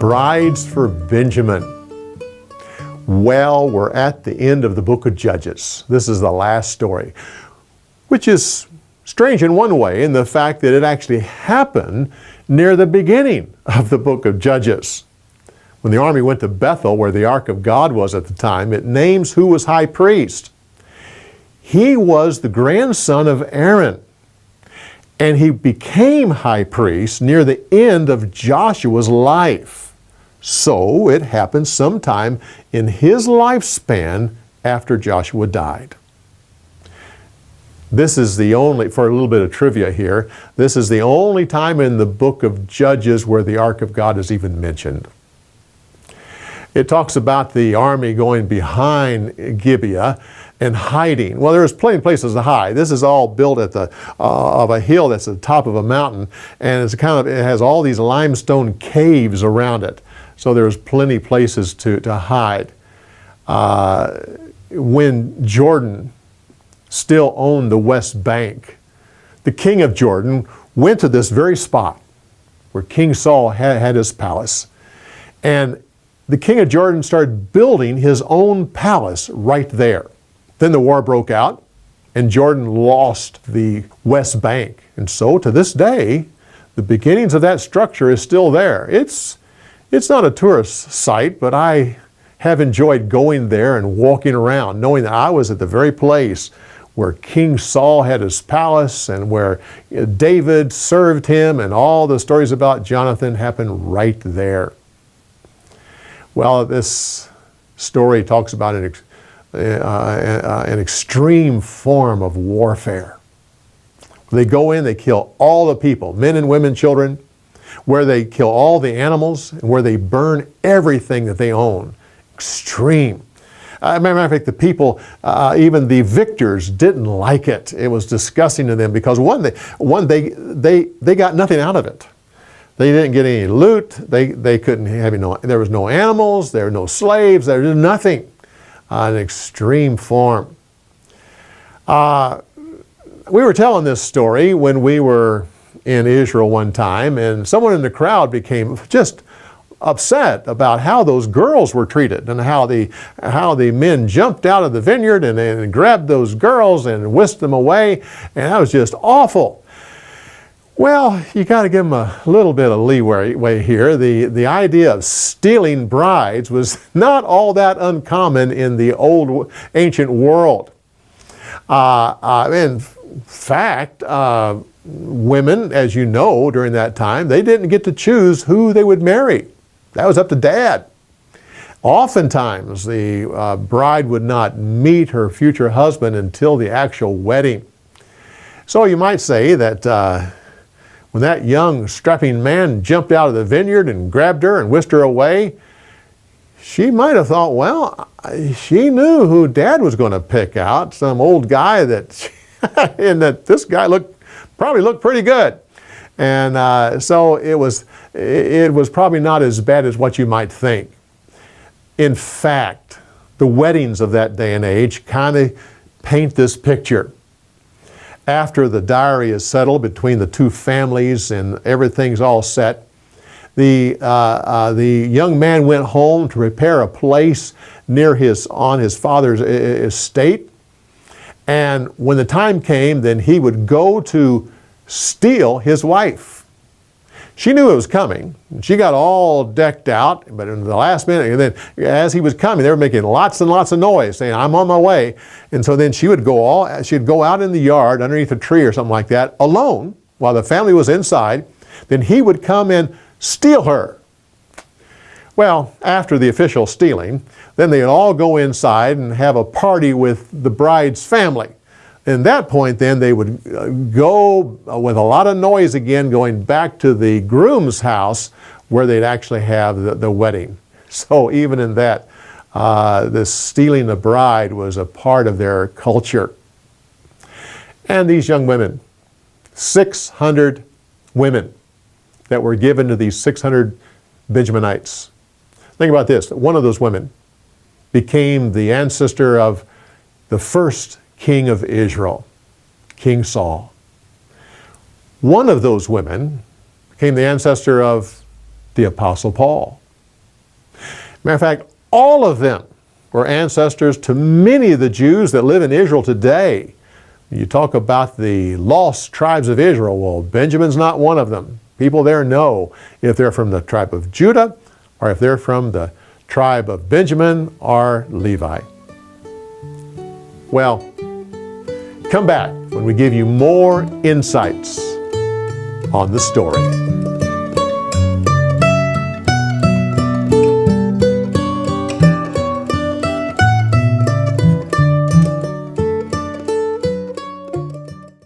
Brides for Benjamin. Well, we're at the end of the book of Judges. This is the last story, which is strange in one way in the fact that it actually happened near the beginning of the book of Judges. When the army went to Bethel, where the Ark of God was at the time, it names who was high priest. He was the grandson of Aaron, and he became high priest near the end of Joshua's life. So it happened sometime in his lifespan after Joshua died. This is the only, for a little bit of trivia here, this is the only time in the book of Judges where the Ark of God is even mentioned. It talks about the army going behind Gibeah and hiding. Well, there's plenty of places to hide. This is all built at the of a hill that's at the top of a mountain, and it has all these limestone caves around it. So there's plenty of places to hide. When Jordan still owned the West Bank, the king of Jordan went to this very spot where King Saul had his palace, and the king of Jordan started building his own palace right there. Then the war broke out, and Jordan lost the West Bank. And so to this day, the beginnings of that structure is still there. It's not a tourist site, but I have enjoyed going there and walking around, knowing that I was at the very place where King Saul had his palace and where David served him, and all the stories about Jonathan happened right there. Well, this story talks about an extreme form of warfare. They go in, they kill all the people, men and women, children, where they kill all the animals, and where they burn everything that they own. Extreme. As a matter of fact, the people, even the victors, didn't like it. It was disgusting to them because they got nothing out of it. They didn't get any loot. They couldn't have there was no animals. There were no slaves. There was nothing. An extreme form. We were telling this story when we were in Israel one time, and someone in the crowd became just upset about how those girls were treated and how the men jumped out of the vineyard and grabbed those girls and whisked them away, and that was just awful. Well, you got to give them a little bit of leeway here. The idea of stealing brides was not all that uncommon in the old ancient world. In fact, women, as you know, during that time, they didn't get to choose who they would marry. That was up to dad. Oftentimes, the bride would not meet her future husband until the actual wedding. So you might say that when that young, strapping man jumped out of the vineyard and grabbed her and whisked her away, she might have thought, well, she knew who Dad was going to pick out, some old guy and that this guy probably looked pretty good. And so it was probably not as bad as what you might think. In fact, the weddings of that day and age kind of paint this picture. After the dowry is settled between the two families and everything's all set, the young man went home to prepare a place on his father's estate. And when the time came, then he would go to steal his wife. She knew it was coming. She got all decked out, but in the last minute, and then as he was coming, they were making lots and lots of noise, saying, "I'm on my way." And so then she'd go out in the yard underneath a tree or something like that, alone, while the family was inside. Then he would come and steal her. Well, after the official stealing, then they'd all go inside and have a party with the bride's family. And at that point, then they would go with a lot of noise again, going back to the groom's house where they'd actually have the wedding. So even in that, this stealing the bride was a part of their culture. And these young women, 600 women that were given to these 600 Benjaminites. Think about this. One of those women became the ancestor of the first king of Israel, King Saul. One of those women became the ancestor of the Apostle Paul. Matter of fact, all of them were ancestors to many of the Jews that live in Israel today. You talk about the lost tribes of Israel. Well, Benjamin's not one of them. People there know if they're from the tribe of Judah or if they're from the tribe of Benjamin or Levi. Well, come back when we give you more insights on the story.